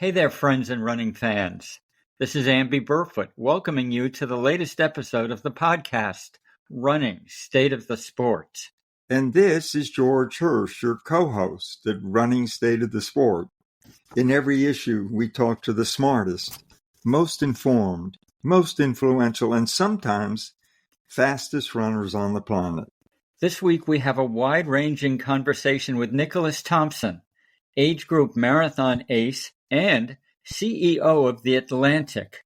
Hey there, friends and running fans. This is Amby Burfoot, welcoming you to the latest episode of the podcast, Running State of the Sport. And this is George Hirsch, your co-host at Running State of the Sport. In every issue, we talk to the smartest, most informed, most influential, and sometimes fastest runners on the planet. This week, we have a wide-ranging conversation with Nicholas Thompson, age group marathon ace and CEO of The Atlantic.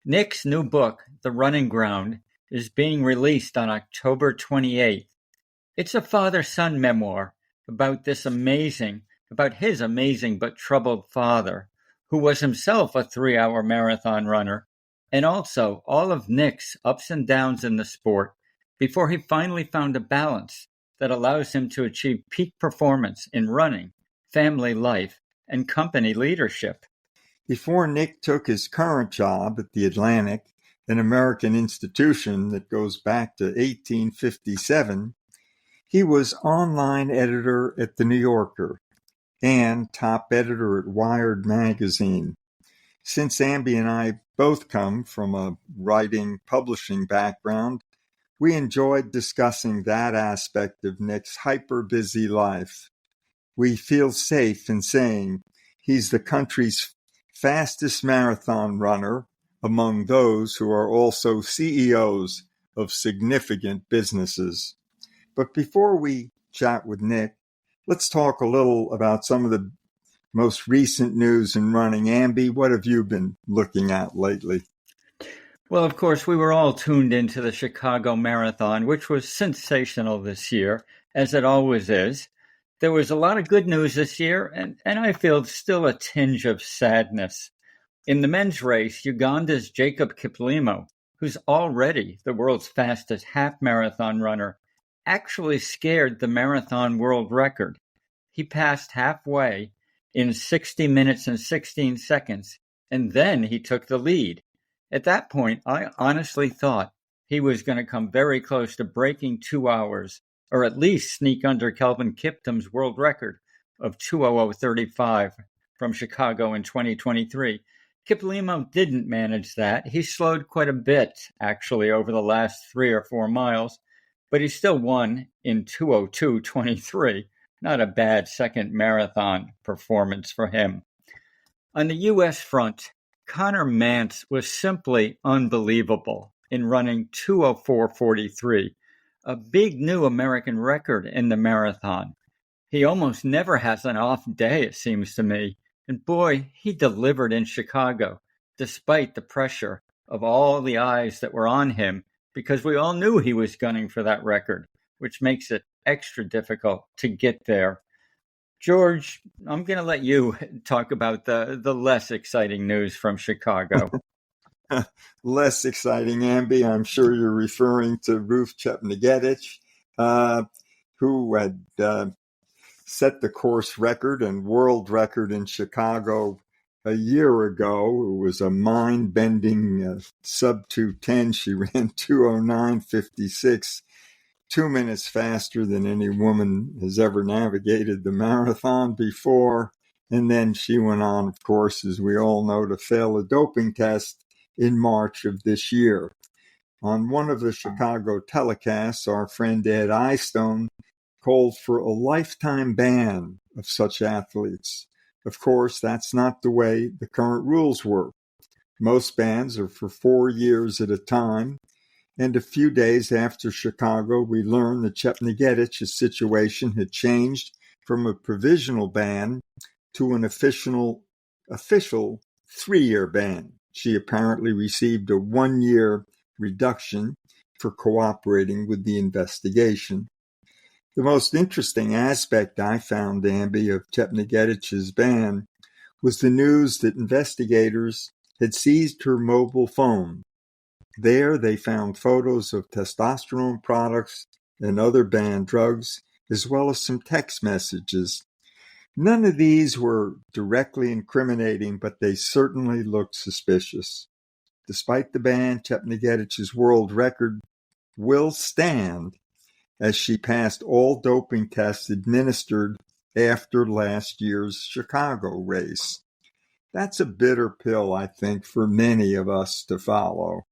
Nick's new book, The Running Ground, is being released on October 28th. It's a father-son memoir about his amazing but troubled father, who was himself a 3-hour marathon runner, and also all of Nick's ups and downs in the sport before he finally found a balance that allows him to achieve peak performance in running, family life, and company leadership. Before Nick took his current job at The Atlantic, an American institution that goes back to 1857, he was online editor at The New Yorker and top editor at Wired magazine. Since Amby and I both come from a writing, publishing background, we enjoyed discussing that aspect of Nick's hyper-busy life. We feel safe in saying he's the country's fastest marathon runner among those who are also CEOs of significant businesses. But before we chat with Nick, let's talk a little about some of the most recent news in running. Amby, what have you been looking at lately? Well, of course, we were all tuned into the Chicago Marathon, which was sensational this year, as it always is. There was a lot of good news this year, and I feel still a tinge of sadness. In the men's race, Uganda's Jacob Kiplimo, who's already the world's fastest half marathon runner, actually scared the marathon world record. He passed halfway in 60 minutes and 16 seconds, and then he took the lead. At that point, I honestly thought he was going to come very close to breaking 2 hours, or at least sneak under Kelvin Kiptum's world record of 2:00:35 from Chicago in 2023. Kiplimo didn't manage that. He slowed quite a bit, actually, over the last 3 or 4 miles, but he still won in 2:02:23. Not a bad second marathon performance for him. On the U.S. front, Connor Mantz was simply unbelievable in running 2:04:43, a big new American record in the marathon. He almost never has an off day, it seems to me. And boy, he delivered in Chicago, despite the pressure of all the eyes that were on him, because we all knew he was gunning for that record, which makes it extra difficult to get there. George, I'm going to let you talk about the less exciting news from Chicago. Less exciting, Amby. I'm sure you're referring to Ruth Chepngetich, who had set the course record and world record in Chicago a year ago. It was a mind-bending sub 2:10. She ran 2:09:56, 2 minutes faster than any woman has ever navigated the marathon before. And then she went on, of course, as we all know, to fail a doping test in March of this year. On one of the Chicago telecasts, our friend Ed Eyestone called for a lifetime ban of such athletes. Of course, that's not the way the current rules work. Most bans are for 4 years at a time, and a few days after Chicago, we learned that Chepngetich's situation had changed from a provisional ban to an official 3-year ban. She apparently received a 1-year reduction for cooperating with the investigation. The most interesting aspect I found, Amby, of Chepngetich's ban was the news that investigators had seized her mobile phone. There they found photos of testosterone products and other banned drugs, as well as some text messages. None of these were directly incriminating, but they certainly looked suspicious. Despite the ban, Chepngetich's world record will stand, as she passed all doping tests administered after last year's Chicago race. That's a bitter pill, I think, for many of us to follow.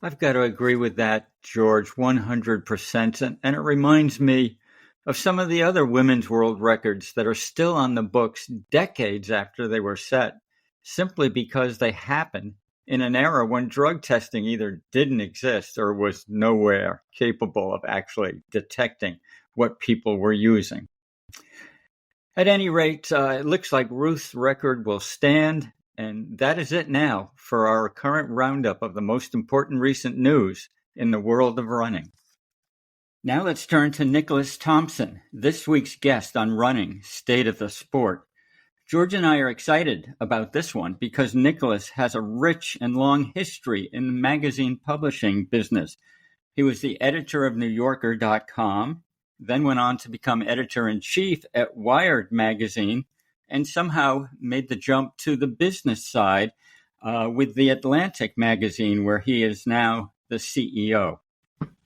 I've got to agree with that, George, 100%. And it reminds me of some of the other women's world records that are still on the books decades after they were set, simply because they happened in an era when drug testing either didn't exist or was nowhere capable of actually detecting what people were using. At any rate, it looks like Ruth's record will stand, and that is it now for our current roundup of the most important recent news in the world of running. Now let's turn to Nicholas Thompson, this week's guest on Running, State of the Sport. George and I are excited about this one because Nicholas has a rich and long history in the magazine publishing business. He was the editor of NewYorker.com, then went on to become editor-in-chief at Wired magazine, and somehow made the jump to the business side with The Atlantic magazine, where he is now the CEO.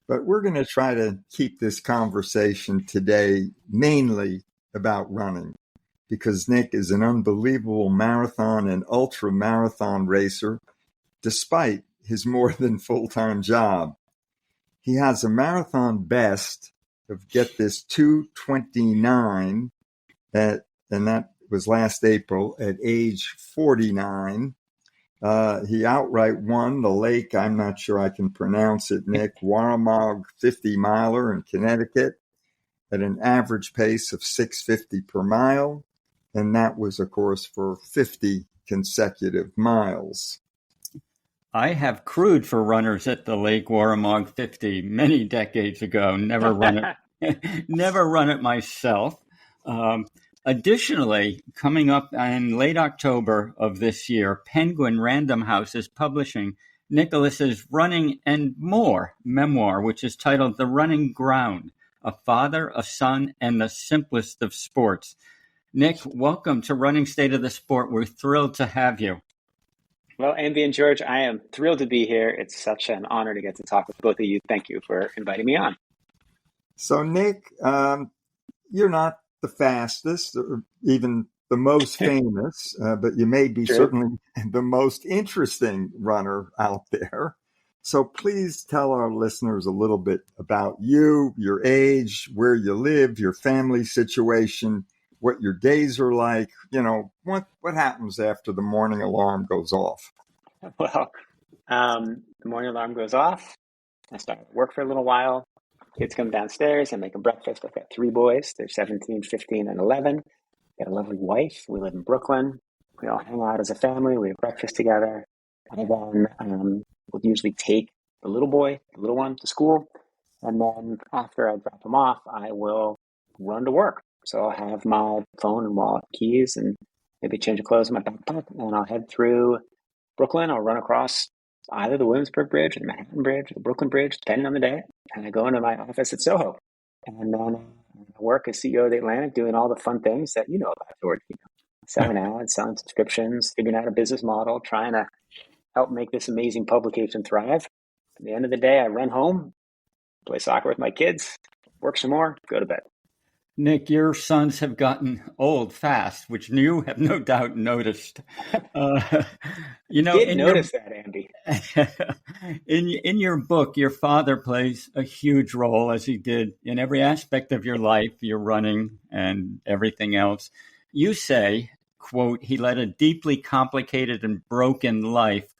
But we're going to try to keep this conversation today mainly about running, because Nick is an unbelievable marathon and ultra-marathon racer, despite his more than full-time job. He has a marathon best of, get this, 2:29, and that was last April, at age 49. He outright won the lake, I'm not sure I can pronounce it, Nick, Waramaug 50-miler in Connecticut at an average pace of 6:50 per mile. And that was, of course, for 50 consecutive miles. I have crewed for runners at the Lake Waramaug 50 many decades ago. Never run it myself. Additionally, coming up in late October of this year, Penguin Random House is publishing Nicholas's Running and More memoir, which is titled The Running Ground, A Father, a Son, and the Simplest of Sports. Nick, welcome to Running State of the Sport. We're thrilled to have you. Well, Amby and George, I am thrilled to be here. It's such an honor to get to talk with both of you. Thank you for inviting me on. So, Nick, you're not the fastest or even the most famous, but you may be certainly the most interesting runner out there. So please tell our listeners a little bit about you, your age, where you live, your family situation, what your days are like, what happens after the morning alarm goes off. Well, the morning alarm goes off. I start work for a little while. Kids come downstairs. I make them breakfast. I've got 3 boys. They're 17, 15, and 11. Got a lovely wife. We live in Brooklyn. We all hang out as a family. We have breakfast together. And then we'll usually take the little one, to school. And then after I drop him off, I will run to work. So I'll have my phone and wallet, keys, and maybe change of clothes in my backpack. And I'll head through Brooklyn. I'll run across either the Williamsburg Bridge, the Manhattan Bridge, or the Brooklyn Bridge, depending on the day. And I go into my office at Soho. And then I work as CEO of the Atlantic, doing all the fun things that you know about, George. Selling ads, selling subscriptions, figuring out a business model, trying to help make this amazing publication thrive. At the end of the day, I run home, play soccer with my kids, work some more, go to bed. Nick, your sons have gotten old fast, which you have no doubt noticed. Did notice that, Amby. In your book, your father plays a huge role, as he did in every aspect of your life, your running and everything else. You say, quote, he led a deeply complicated and broken life.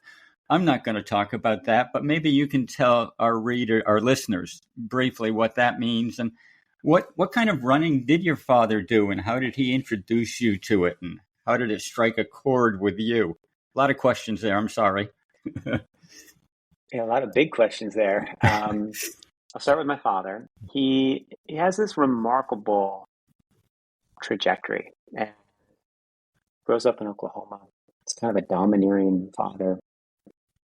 I'm not going to talk about that, but maybe you can tell our listeners briefly what that means and what kind of running did your father do, and how did he introduce you to it, and how did it strike a chord with you? A lot of questions there. I'm sorry. Yeah, a lot of big questions there. I'll start with my father. He has this remarkable trajectory. And grows up in Oklahoma. He's kind of a domineering father.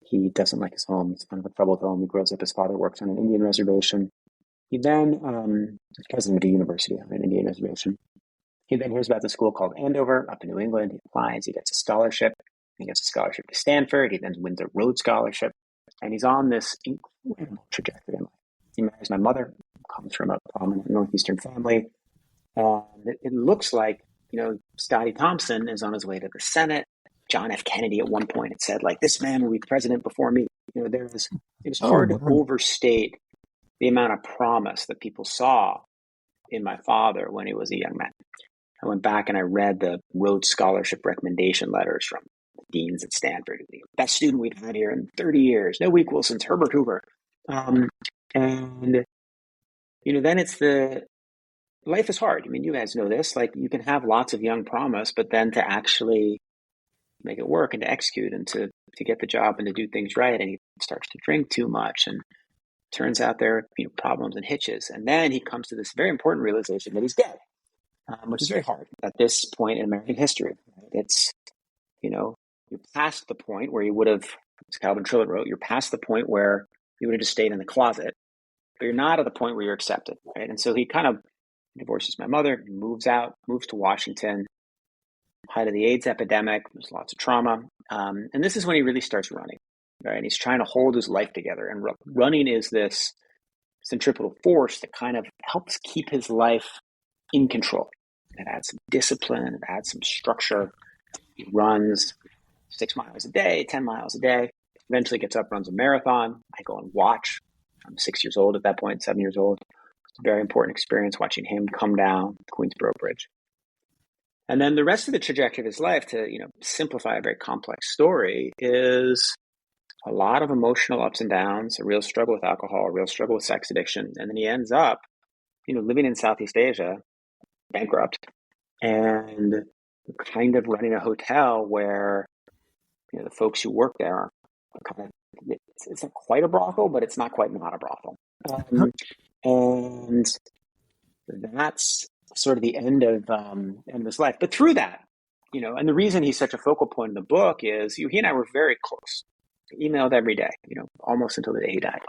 He doesn't like his home. It's kind of a troubled home. He grows up, his father works on an Indian reservation. He then is president of a university on an Indian reservation. He then hears about the school called Andover up in New England. He applies. He gets a scholarship. He gets a scholarship to Stanford. He then wins a Rhodes Scholarship. And he's on this incredible trajectory in life. He marries my mother, comes from a prominent Northeastern family. And it looks like Scotty Thompson is on his way to the Senate. John F. Kennedy at one point had said, like, this man will be president before me. It was hard to overstate the amount of promise that people saw in my father when he was a young man. I went back and I read the Rhodes Scholarship recommendation letters from the deans at Stanford. The best student we've had here in 30 years, no equal since Herbert Hoover. And then it's life is hard. I mean, you guys know this, like you can have lots of young promise, but then to actually make it work and to execute and to get the job and to do things right. And he starts to drink too much and turns out there are problems and hitches. And then he comes to this very important realization that he's dead, which is very hard at this point in American history. It's, you're past the point where you would have, as Calvin Trillett wrote, you're past the point where you would have just stayed in the closet, but you're not at the point where you're accepted, right? And so he kind of divorces my mother, moves to Washington, height of the AIDS epidemic. There's lots of trauma. And this is when he really starts running, right? And he's trying to hold his life together. And running is this centripetal force that kind of helps keep his life in control. It adds some discipline, it adds some structure. He runs 6 miles a day, 10 miles a day, eventually gets up, runs a marathon. I go and watch. I'm 6 years old at that point, 7 years old. It's a very important experience watching him come down the Queensboro Bridge. And then the rest of the trajectory of his life, to simplify a very complex story, is a lot of emotional ups and downs, a real struggle with alcohol, a real struggle with sex addiction. And then he ends up, living in Southeast Asia, bankrupt, and kind of running a hotel where, the folks who work there are kind of, it's not quite a brothel, but it's not quite not a brothel. And that's sort of the end of his life. But through that, and the reason he's such a focal point in the book is he and I were very close. We emailed every day, almost until the day he died.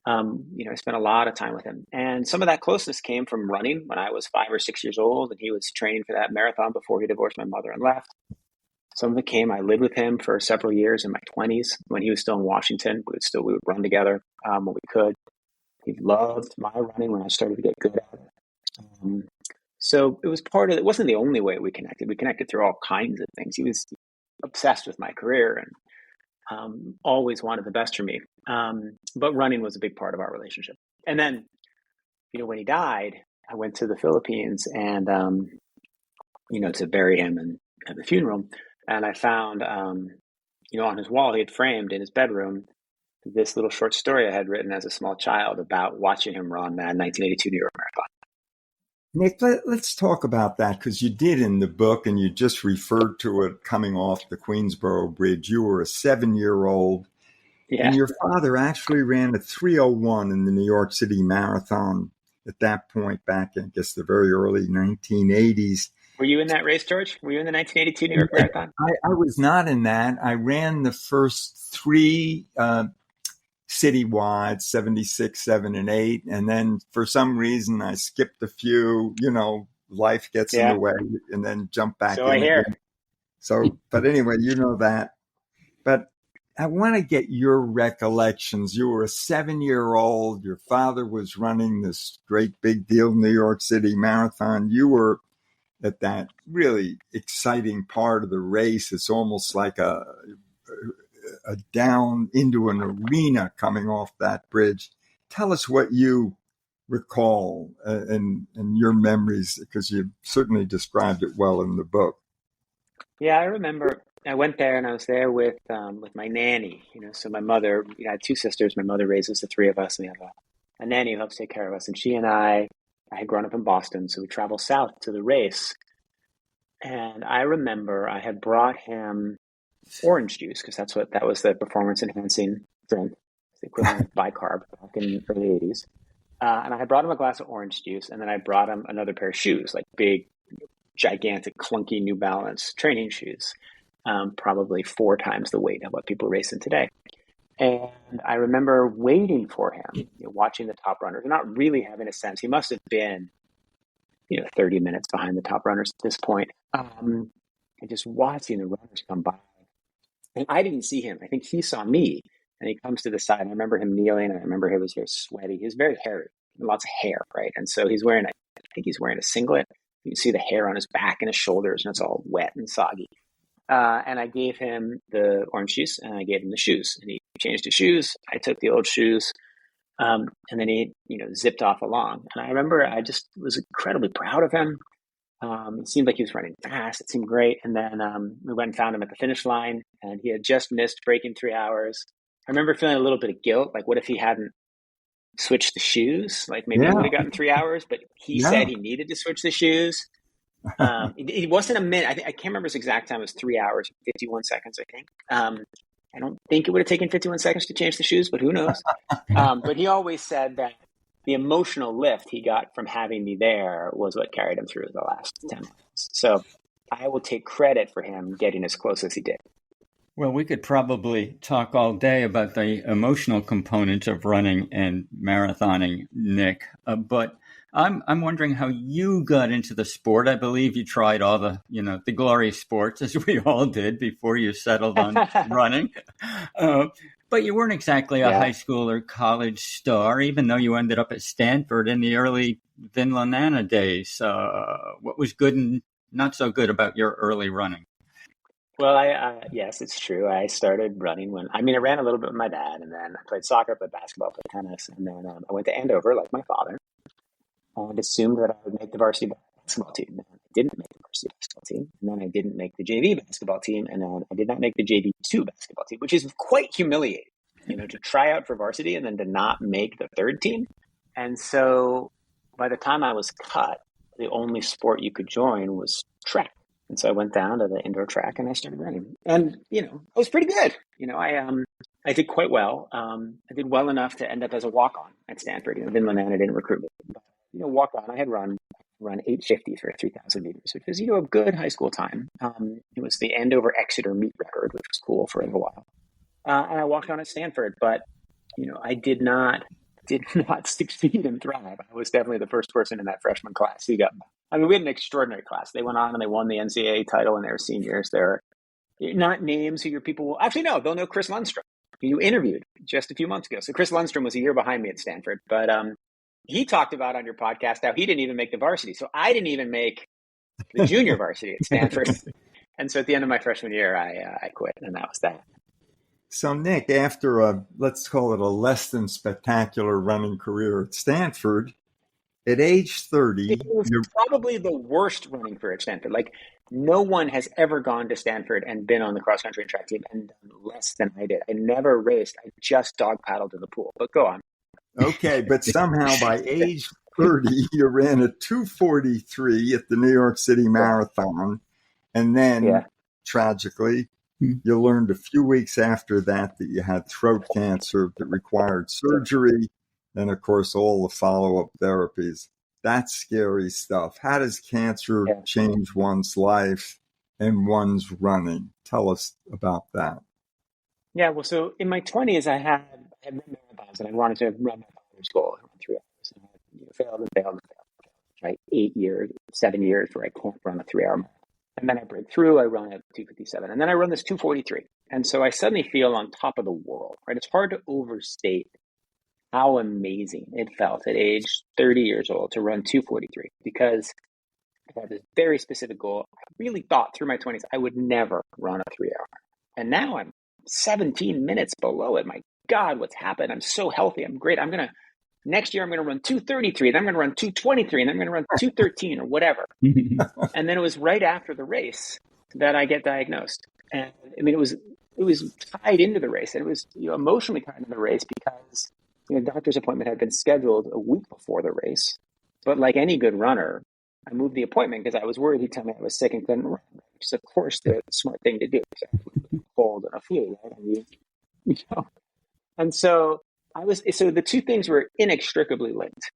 I spent a lot of time with him. And some of that closeness came from running when I was 5 or 6 years old, and he was training for that marathon before he divorced my mother and left. Some of it came, I lived with him for several years in my 20s when he was still in Washington. We would run together when we could. He loved my running when I started to get good at it. So it was it wasn't the only way we connected. We connected through all kinds of things. He was obsessed with my career and always wanted the best for me. But running was a big part of our relationship. And then, when he died, I went to the Philippines and, to bury him and at the funeral. And I found, on his wall, he had framed in his bedroom this little short story I had written as a small child about watching him run that 1982 New York Marathon. Nick, let's talk about that, because you did in the book, and you just referred to it coming off the Queensboro Bridge. You were a 7-year-old, and your father actually ran a 3:01 in the New York City Marathon at that point back in, I guess, the very early 1980s. Were you in that race, George? Were you in the 1982 New York Marathon? I was not in that. I ran the first 3 citywide, 76, 7, and 8. And then for some reason I skipped a few, life gets in the way, and then jump back in. I hear. Again. So, but anyway, that. But I want to get your recollections. You were a 7-year-old. Your father was running this great big deal New York City Marathon. You were at that really exciting part of the race. It's almost like a down into an arena coming off that bridge. Tell us what you recall and your memories, because you certainly described it well in the book. Yeah, I remember I went there and I was there with my nanny. So my mother, I had 2 sisters. My mother raises the 3 of us, and we have a nanny who helps take care of us. And she and I had grown up in Boston, so we traveled south to the race. And I remember I had brought him orange juice, because that was the performance enhancing drink, the equivalent of bicarb back in the early 80s. And I had brought him a glass of orange juice, and then I brought him another pair of shoes, like big, gigantic, clunky New Balance training shoes, probably 4 times the weight of what people race in today. And I remember waiting for him, watching the top runners, and not really having a sense. He must have been, 30 minutes behind the top runners at this point. And just watching the runners come by. And I didn't see him. I think he saw me, and he comes to the side. I remember him kneeling. I remember his hair sweaty. He was very hairy, lots of hair, right? And so he's wearing, I think he's wearing a singlet, You can see the hair on his back and his shoulders, and it's all wet and soggy. And I gave him the orange juice, and I gave him the shoes, and he changed his shoes. I took the old shoes, and then he, zipped off along. And I remember I just was incredibly proud of him. It seemed like he was running fast. It seemed great. And then we went and found him at the finish line, and he had just missed breaking 3 hours. I remember feeling a little bit of guilt. Like, what if he hadn't switched the shoes? Like, maybe he would have gotten 3 hours, but he said he needed to switch the shoes. It wasn't a minute. I can't remember his exact time. It was 3 hours, 51 seconds, I think. I don't think it would have taken 51 seconds to change the shoes, but who knows? But he always said that the emotional lift he got from having me there was what carried him through the last 10 miles. So I will take credit for him getting as close as he did. Well, we could probably talk all day about the emotional component of running and marathoning, Nick. But I'm wondering how you got into the sport. I believe you tried all the glorious sports, as we all did, before you settled on running. But you weren't exactly a high school or college star, even though you ended up at Stanford in the early Vinlanana days. What was good and not so good about your early running? Well, yes, it's true. I started running I ran a little bit with my dad, and then I played soccer, played basketball, played tennis, and then I went to Andover like my father, and assumed that I would make the varsity basketball team. And I didn't make the varsity basketball team, and then I didn't make the JV basketball team, and then I did not make the JV2 basketball team, which is quite humiliating, to try out for varsity and then to not make the third team. And so by the time I was cut, the only sport you could join was track. And so I went down to the indoor track and I started running. And, I was pretty good. I did quite well. I did well enough to end up as a walk-on at Stanford. Vinlanana didn't recruit me. But, walk-on, I had run 850 for 3,000 meters, which was, a good high school time. It was the Andover Exeter meet record, which was cool for a little while. And I walked on at Stanford, but, I did not succeed and thrive. I was definitely the first person in that freshman class who got. We had an extraordinary class. They went on and they won the NCAA title and they were seniors. They're not names who your people will actually know. They'll know Chris Lundstrom, who you interviewed just a few months ago. So Chris Lundstrom was a year behind me at Stanford, but he talked about on your podcast how he didn't even make the varsity. So I didn't even make the junior varsity at Stanford. And so at the end of my freshman year, I quit, and that was that. So, Nick, after let's call it a less than spectacular running career at Stanford, at age 30... It was probably the worst running career at Stanford. Like, no one has ever gone to Stanford and been on the cross-country and track team and done less than I did. I never raced. I just dog paddled in the pool. But go on. Okay, but somehow by age 30, you ran a 2:43 at the New York City Marathon. And then, tragically, you learned a few weeks after that you had throat cancer that required surgery. And, of course, all the follow-up therapies. That's scary stuff. How does cancer change one's life and one's running? Tell us about that. Yeah, well, so in my 20s, I had run marathons, and I wanted to run my father's goal. I ran 3 hours. And I failed and failed and failed. Right? 7 years where I can't run a 3-hour marathon. And then I break through, I run at 2:57. And then I run this 2:43. And so I suddenly feel on top of the world, right? It's hard to overstate how amazing it felt at age 30 years old to run 2:43, because I had this very specific goal. I really thought through my 20s I would never run a 3-hour. And now I'm 17 minutes below it. My God, what's happened? I'm so healthy. I'm great. Next year I'm going to run 2:33, then I'm going to run 2:23, and then I'm going to run 2:13 or whatever. And then it was right after the race that I get diagnosed. And it was tied into the race. And it was emotionally tied into the race because doctor's appointment had been scheduled a week before the race. But like any good runner, I moved the appointment because I was worried he'd tell me I was sick and couldn't run, which is, of course, the smart thing to do. A cold and a flu, right? And so the two things were inextricably linked: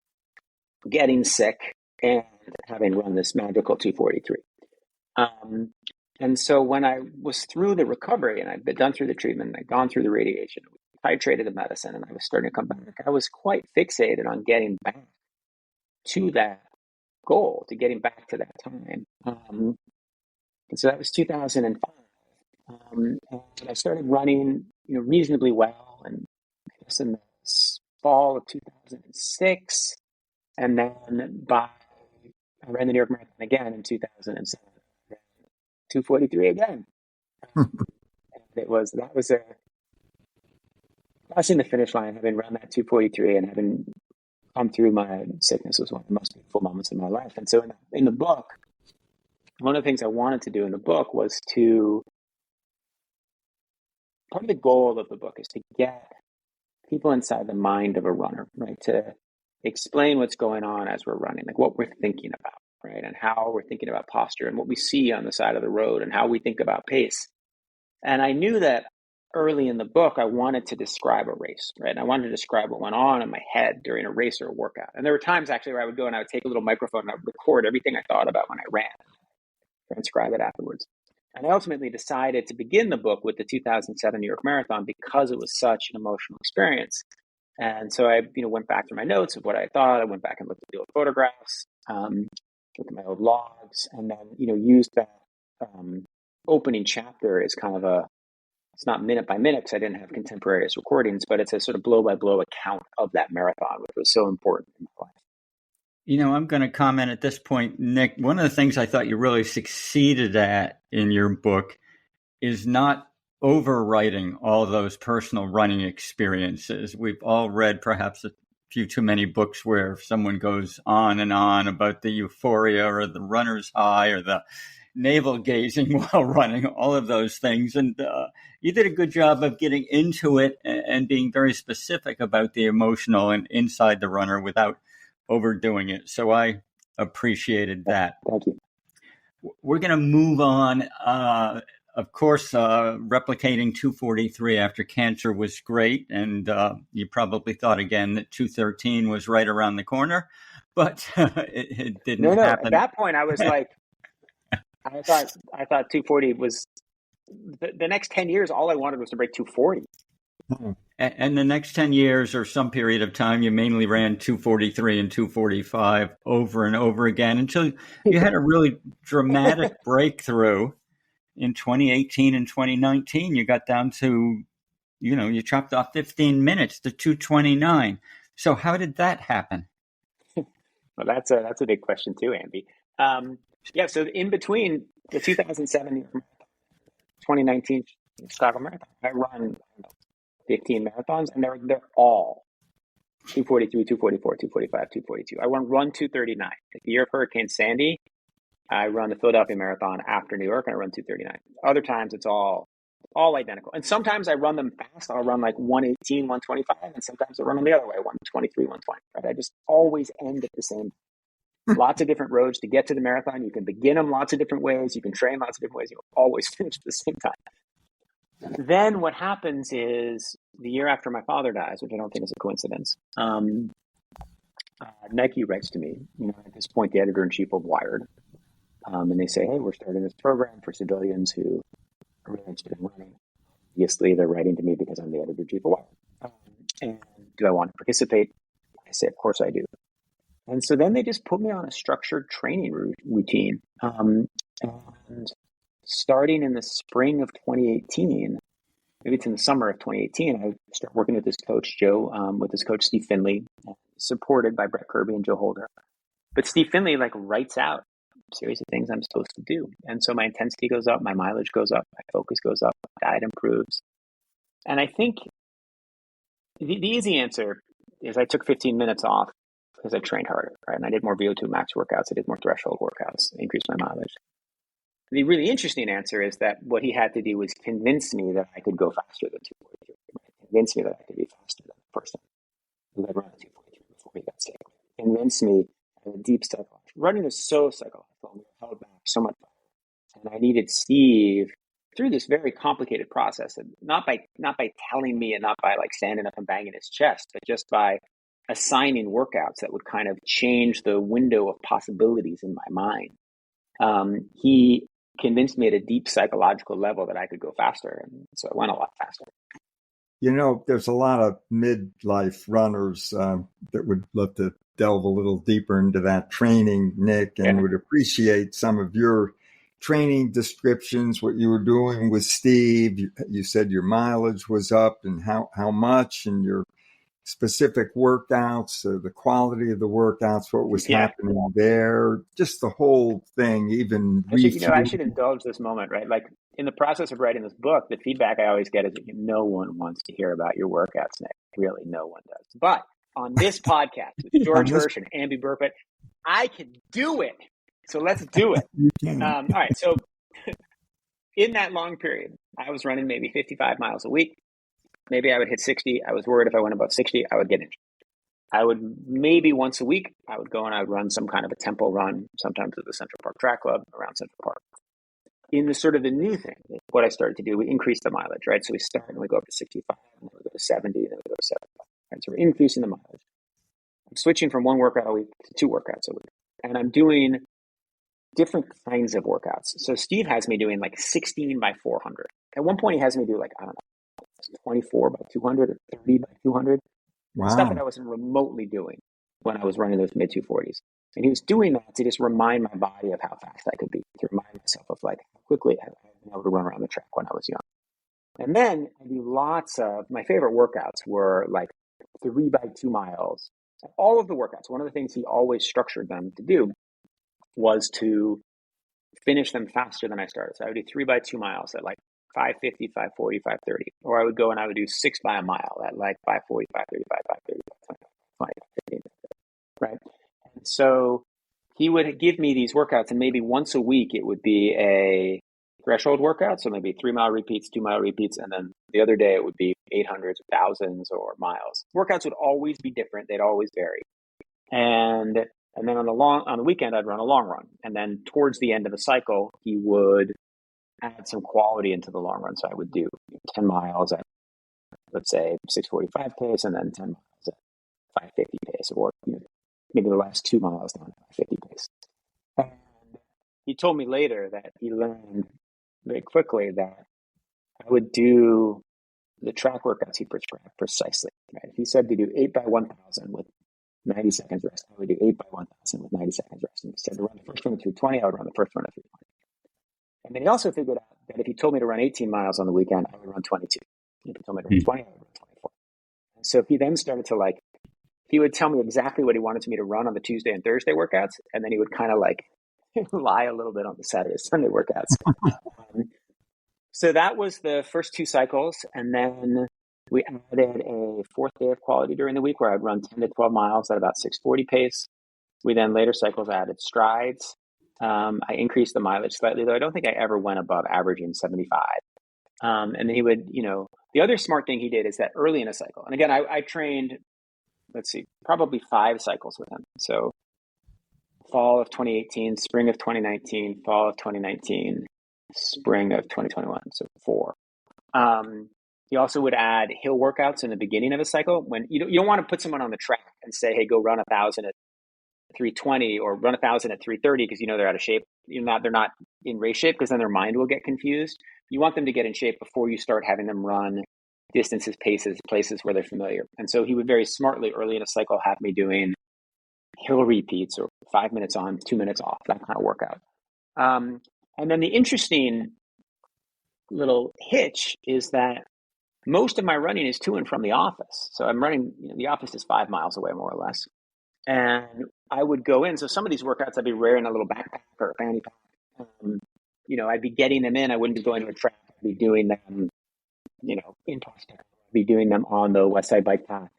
getting sick and having run this magical 2:43. And so when I was through the recovery and I'd been done through the treatment, I'd gone through the radiation, titrated the medicine, and I was starting to come back, I was quite fixated on getting back to that goal, to getting back to that time. And so that was 2005. And I started running, reasonably well, and I guess in the fall of 2006. And then by I ran the New York Marathon again in 2007. I ran 2:43 again. And that was crossing the finish line, having run that 2:43 and having come through my sickness was one of the most beautiful moments of my life. And so in the book, one of the things I wanted to do in the book was part of the goal of the book is to get people inside the mind of a runner, right? To explain what's going on as we're running, like what we're thinking about, right? And how we're thinking about posture and what we see on the side of the road and how we think about pace. And I knew that early in the book, I wanted to describe a race, right? And I wanted to describe what went on in my head during a race or a workout. And there were times actually where I would go and I would take a little microphone and I would record everything I thought about when I ran, transcribe it afterwards. And I ultimately decided to begin the book with the 2007 New York Marathon because it was such an emotional experience. And so I, went back through my notes of what I thought. I went back and looked at the old photographs, looked at my old logs, and then, used that opening chapter as kind of it's not minute by minute because I didn't have contemporaneous recordings, but it's a sort of blow by blow account of that marathon, which was so important in my life. I'm going to comment at this point, Nick. One of the things I thought you really succeeded at in your book is not overwriting all those personal running experiences. We've all read perhaps a few too many books where someone goes on and on about the euphoria or the runner's high or the navel gazing while running, all of those things. And you did a good job of getting into it and being very specific about the emotional and inside the runner without overdoing it. So I appreciated that. Thank you. We're going to move on. Of course, replicating 2:43 after cancer was great. And you probably thought again that 2:13 was right around the corner, but it didn't happen. At that point, I was like, I thought 240 was the next 10 years. All I wanted was to break 240. And the next 10 years or some period of time, you mainly ran 2:43 and 2:45 over and over again until you had a really dramatic breakthrough in 2018 and 2019. You got down to, you chopped off 15 minutes to 2:29. So how did that happen? Well, that's a big question too, Amby. So in between the 2007 2019 Chicago Marathon, I run 15 marathons, and they're all 243, 244, 245, 242. I run 239. The year of Hurricane Sandy, I run the Philadelphia Marathon after New York, and I run 239. Other times, it's all identical. And sometimes I run them fast. I'll run like 118, 125, and sometimes I run them the other way, 123, 120. Right? I just always end at the same. Lots of different roads to get to the marathon. You can begin them lots of different ways. You can train lots of different ways. You'll always finish at the same time. Then what happens is the year after my father dies, which I don't think is a coincidence, Nike writes to me, at this point, the editor-in-chief of Wired, and they say, hey, we're starting this program for civilians who are really interested in running. Obviously, they're writing to me because I'm the editor-in-chief of Wired. And do I want to participate? I say, of course I do. And so then they just put me on a structured training routine. And starting in the spring of 2018, maybe it's in the summer of 2018, I start working with this coach, Joe, with this coach, Steve Finley, supported by Brett Kirby and Joe Holder. But Steve Finley writes out a series of things I'm supposed to do. And so my intensity goes up, my mileage goes up, my focus goes up, my diet improves. And I think the easy answer is I took 15 minutes off because I trained harder, right? And I did more VO2 max workouts, I did more threshold workouts, increased my mileage. The really interesting answer is that what he had to do was convince me that I could go faster than 243. Right? Convince me that I could be faster than the person who had run at 243 before he got sick. Convince me that a deep psychological. Running is so psychological, and we were held back so much. And I needed Steve through this very complicated process, and not by telling me and not by standing up and banging his chest, but just by assigning workouts that would kind of change the window of possibilities in my mind. He convinced me at a deep psychological level that I could go faster. And so I went a lot faster. There's a lot of midlife runners that would love to delve a little deeper into that training, Nick, and would appreciate some of your training descriptions, what you were doing with Steve. You said your mileage was up and how much, and your specific workouts, the quality of the workouts, what was Yeah. happening there, just the whole thing, even I should indulge this moment, right? Like in the process of writing this book, the feedback I always get is that no one wants to hear about your workouts, Nick. Really, no one does. But on this podcast with George Hirsch and Amby Burpett, I can do it. So let's do it. All right. So in that long period, I was running maybe 55 miles a week. Maybe I would hit 60. I was worried if I went above 60, I would get injured. I would maybe once a week, I would go and I would run some kind of a tempo run, sometimes at the Central Park Track Club around Central Park. In the sort of the new thing, what I started to do, we increase the mileage, right? So we start and we go up to 65, and then we go to 70, and then we go to 75. Right? So we're increasing the mileage. I'm switching from one workout a week to 2 workouts a week. And I'm doing different kinds of workouts. So Steve has me doing like 16 by 400. At one point, he has me do like, I don't know, 24 by 200 or 30 by 200. Wow. Stuff that I wasn't remotely doing when I was running those mid 240s. And he was doing that to just remind my body of how fast I could be, to remind myself of like how quickly I had been able to run around the track when I was young. And then I do lots of, my favorite workouts were like 3 by 2 miles. All of the workouts, one of the things he always structured them to do was to finish them faster than I started. So I would do 3 by 2 miles at like 5:50, 5:40, 5:30. Or I would go and I would do 6 by a mile at like 5:40, 5:35, 5:30, 5:20, 15, right? And so he would give me these workouts, and maybe once a week it would be a threshold workout. So maybe 3-mile repeats, 2-mile repeats, and then the other day it would be 800s, thousands, or miles. Workouts would always be different. They'd always vary. And then on the weekend, I'd run a long run. And then towards the end of the cycle, he would add some quality into the long run. So I would do 10 miles at, let's say, 6:45 pace, and then 10 miles at 5:50 pace, or maybe the last 2 miles down at 5:50 pace. And he told me later that he learned very quickly that I would do the track workouts he prescribed precisely. Right? He said to do 8 by 1,000 with 90 seconds rest. I would do 8 by 1,000 with 90 seconds rest. And he said to run the first one at 320, I would run the first one at 320. And then he also figured out that if he told me to run 18 miles on the weekend, I would run 22. If he told me to run 20, I would run 24. And so he then started to he would tell me exactly what he wanted me to run on the Tuesday and Thursday workouts. And then he would kind of lie a little bit on the Saturday, Sunday workouts. So that was the first 2 cycles. And then we added a 4th day of quality during the week where I'd run 10 to 12 miles at about 6:40 pace. We then later cycles added strides. I increased the mileage slightly, though I don't think I ever went above averaging 75. And then he would, the other smart thing he did is that early in a cycle, and again, I trained, probably 5 cycles with him. So fall of 2018, spring of 2019, fall of 2019, spring of 2021. So 4. He also would add hill workouts in the beginning of a cycle when you don't want to put someone on the track and say, hey, go run 1,000 at 320 or run 1,000 at 330 because they're out of shape. They're not in race shape, because then their mind will get confused. You want them to get in shape before you start having them run distances, paces, places where they're familiar. And so he would very smartly early in a cycle have me doing hill repeats or 5 minutes on, 2 minutes off, that kind of workout. And then the interesting little hitch is that most of my running is to and from the office. So I'm running, the office is 5 miles away, more or less. And I would go in. So some of these workouts, I'd be wearing a little backpack or a fanny pack. I'd be getting them in. I wouldn't be going to a track. I'd be doing them, in Prospect. I'd be doing them on the West Side Bike Path,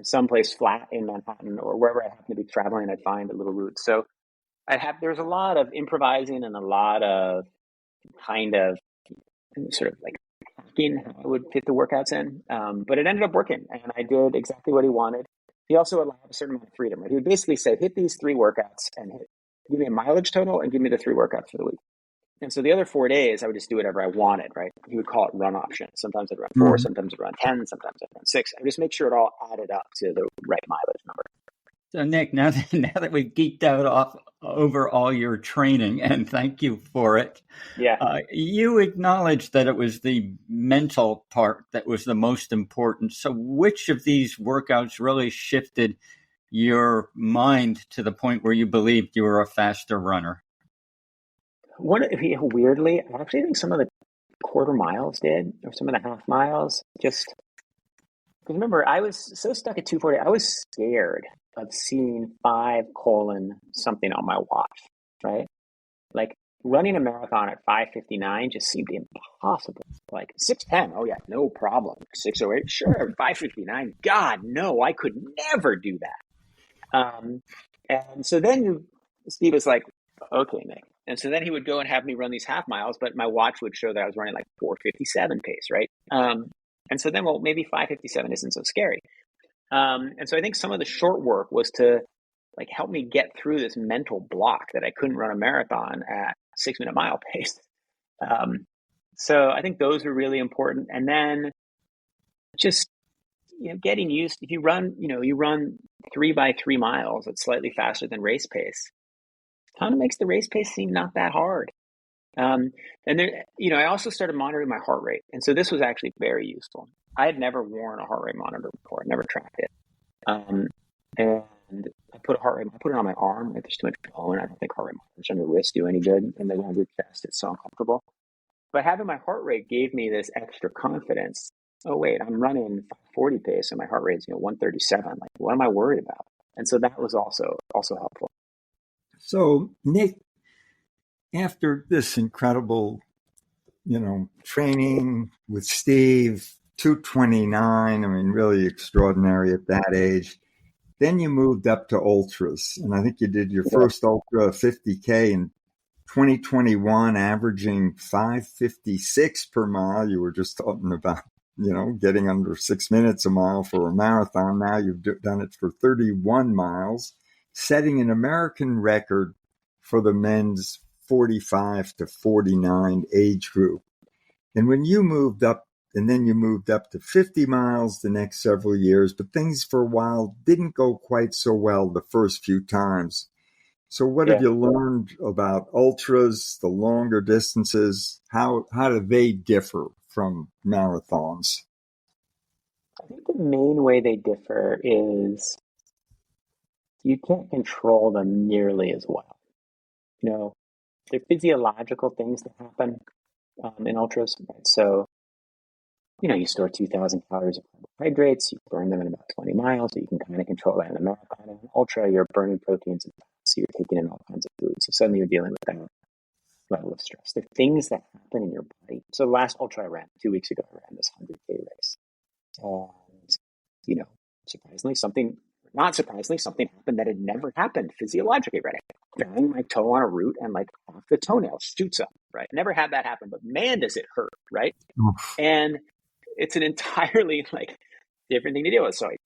someplace flat in Manhattan or wherever I happen to be traveling. I'd find a little route. So there's a lot of improvising and a lot of kind of sort of hacking how I would fit the workouts in. But it ended up working, and I did exactly what he wanted. He also allowed a certain amount of freedom. Right? He would basically say, hit these 3 workouts and give me a mileage total and give me the 3 workouts for the week. And so the other 4 days, I would just do whatever I wanted, right? He would call it run option. Sometimes I'd run 4, sometimes I'd run 10, sometimes I'd run 6. I just make sure it all added up to the right mileage number. So Nick, now that we've geeked out over all your training, and thank you for it. Yeah. You acknowledged that it was the mental part that was the most important. So which of these workouts really shifted your mind to the point where you believed you were a faster runner? Weirdly, I actually think some of the quarter miles did, or some of the half miles. Just remember, I was so stuck at 240, I was scared of seeing 5 colon something on my watch, right? Like running a marathon at 5:59 just seemed impossible. Like 6:10, oh yeah, no problem. 6:08, sure. 5:59, God, no, I could never do that. And so then Steve was like, okay, Nick. And so then he would go and have me run these half miles, but my watch would show that I was running like 4:57 pace, right? And so then, well, maybe 5:57 isn't so scary. And so I think some of the short work was to like help me get through this mental block that I couldn't run a marathon at 6-minute mile pace. So I think those are really important. And then just, getting used, if you run 3 by 3 miles at slightly faster than race pace, kind of makes the race pace seem not that hard. And then, I also started monitoring my heart rate. And so this was actually very useful. I had never worn a heart rate monitor before. I never tracked it. And I put it on my arm. There's too much bone. I don't think heart rate monitors on your wrist do any good. And they go on your chest. It's so uncomfortable. But having my heart rate gave me this extra confidence. Oh, wait, I'm running 540 pace and my heart rate's 137. Like, what am I worried about? And so that was also helpful. So, Nick, after this incredible, training with Steve, 229, I mean, really extraordinary at that age. Then you moved up to ultras, and I think you did your first ultra 50K in 2021, averaging 5:56 per mile. You were just talking about, getting under 6 minutes a mile for a marathon. Now you've done it for 31 miles, setting an American record for the men's 45 to 49 age group. And when you moved up, and then you moved up to 50 miles the next several years, but things for a while didn't go quite so well the first few times. So what have you learned about ultras, the longer distances? How do they differ from marathons? I think the main way they differ is you can't control them nearly as well. They're physiological things that happen in ultras, right? So, you store 2,000 calories of carbohydrates, you burn them in about 20 miles, so you can kind of control that in a marathon. In an ultra, you're burning proteins and fats, so you're taking in all kinds of food. So suddenly you're dealing with that level of stress. There are things that happen in your body. So the last ultra I ran 2 weeks ago, I ran this 100K race. And, not surprisingly, something happened that had never happened physiologically, right? I bang my toe on a root and like off the toenail shoots up, right? Never had that happen, but man, does it hurt, right? And it's an entirely like different thing to deal with. So I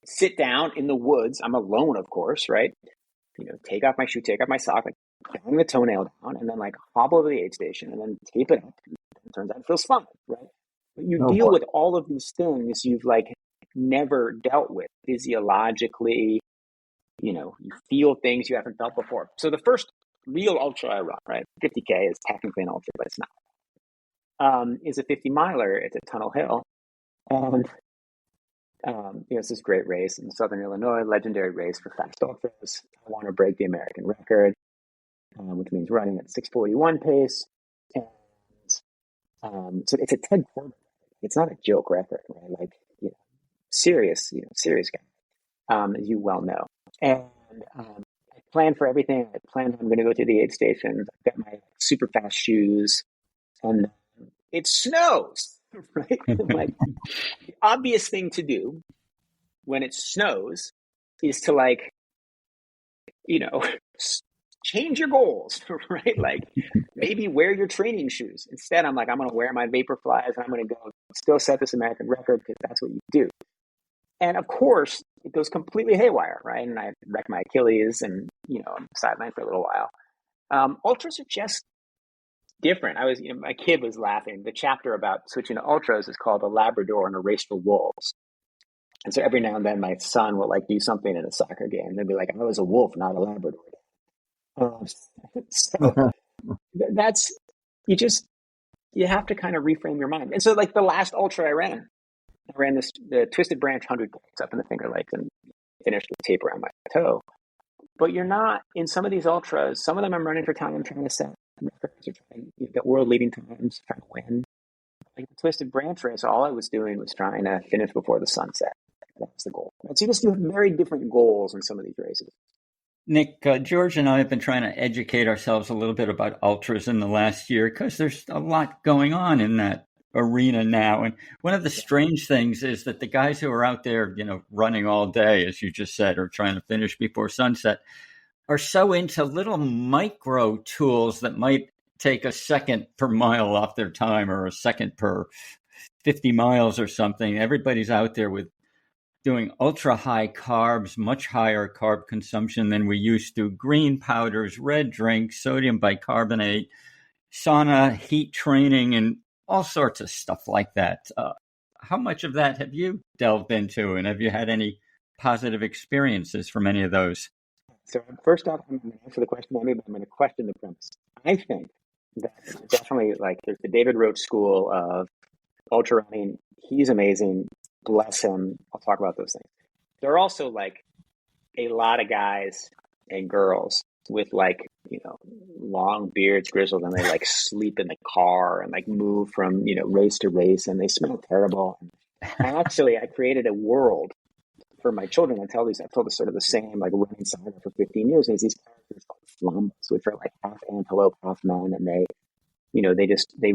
sit down in the woods. I'm alone, of course, right? Take off my shoe, take off my sock, like bang the toenail down, and then like hobble to the aid station, and then tape it up. And it turns out it feels fine, right? But you deal with all of these things you've like never dealt with physiologically. You feel things you haven't felt before. So the first real ultra I run, right? 50K is technically an ultra, but it's not. Is a 50 miler. It's at Tunnel Hill. And it's this great race in Southern Illinois, legendary race for fast ultras. I want to break the American record, which means running at 6:41 pace. And so it's a Ted Corbett. It's not a joke record, right? Like, serious guy, as you well know. And I planned for everything. I planned I'm going to go to the aid station. I've got my super fast shoes, and it snows, right? Like, the obvious thing to do when it snows is to like, change your goals, right? Like maybe wear your training shoes. Instead, I'm like, I'm going to wear my Vaporflies and I'm going to go set this American record because that's what you do. And of course, it goes completely haywire, right? And I wrecked my Achilles and, I'm sidelined for a little while. Ultras are just different. My kid was laughing. The chapter about switching to ultras is called A Labrador and a Race for Wolves. And so every now and then my son will like do something in a soccer game. They'll be like, I was a wolf, not a Labrador. So that's, you have to kind of reframe your mind. And so like the last ultra I ran the Twisted Branch 100 up in the Finger Lakes and finished with tape around my toe. But you're not, in some of these ultras, some of them I'm running for time, I'm trying to set records or trying to get world leading times, trying to win. like the Twisted Branch race, all I was doing was trying to finish before the sunset. That was the goal. So you just have very different goals in some of these races. Nick, George and I have been trying to educate ourselves a little bit about ultras in the last year because there's a lot going on in that arena now. And one of the strange things is that the guys who are out there, running all day, as you just said, or trying to finish before sunset, are so into little micro tools that might take a second per mile off their time or a second per 50 miles or something. Everybody's out there with doing ultra high carbs, much higher carb consumption than we used to, green powders, red drinks, sodium bicarbonate, sauna, heat training, and all sorts of stuff like that. How much of that have you delved into, and have you had any positive experiences from any of those? So first off, I'm going to answer the question, but I'm going to question the premise. I think that definitely, there's the David Roach school of ultra running. He's amazing. Bless him. I'll talk about those things. There are also a lot of guys and girls with long beards, grizzled, and they sleep in the car and move from race to race, and they smell terrible. And actually, I created a world for my children. I told this sort of the same running saga for 15 years. And it's these characters called flambas, which are half antelope, half man, and they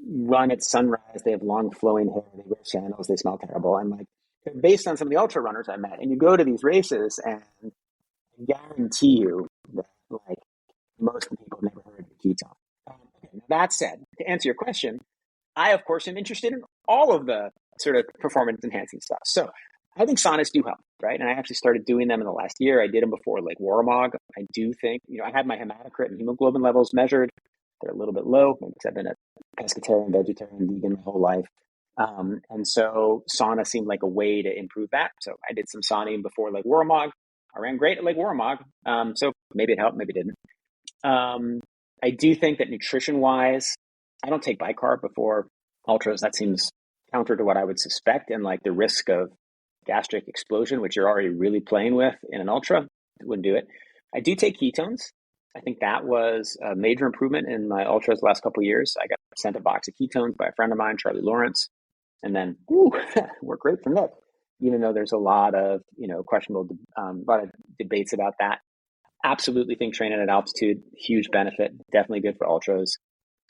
run at sunrise. They have long flowing hair. They wear sandals. They smell terrible. And they're based on some of the ultra runners I met. And you go to these races, and I guarantee you that most people have never heard of ketone. Okay, that said, to answer your question, I of course am interested in all of the sort of performance enhancing stuff. So I think saunas do help, right? And I actually started doing them in the last year. I did them before Waramaug. I do think, I had my hematocrit and hemoglobin levels measured. They're a little bit low because I've been a pescatarian, vegetarian, vegan my whole life. And so sauna seemed like a way to improve that. So I did some sauning before Waramaug. I ran great at Waramaug. So maybe it helped, maybe it didn't. I do think that nutrition-wise, I don't take bicarb before ultras. That seems counter to what I would suspect, and the risk of gastric explosion, which you're already really playing with in an ultra, wouldn't do it. I do take ketones. I think that was a major improvement in my ultras the last couple of years. I got sent a box of ketones by a friend of mine, Charlie Lawrence, and then worked great from Nick. Even though there's a lot of questionable, a lot of debates about that. Absolutely think training at altitude, huge benefit, definitely good for ultras.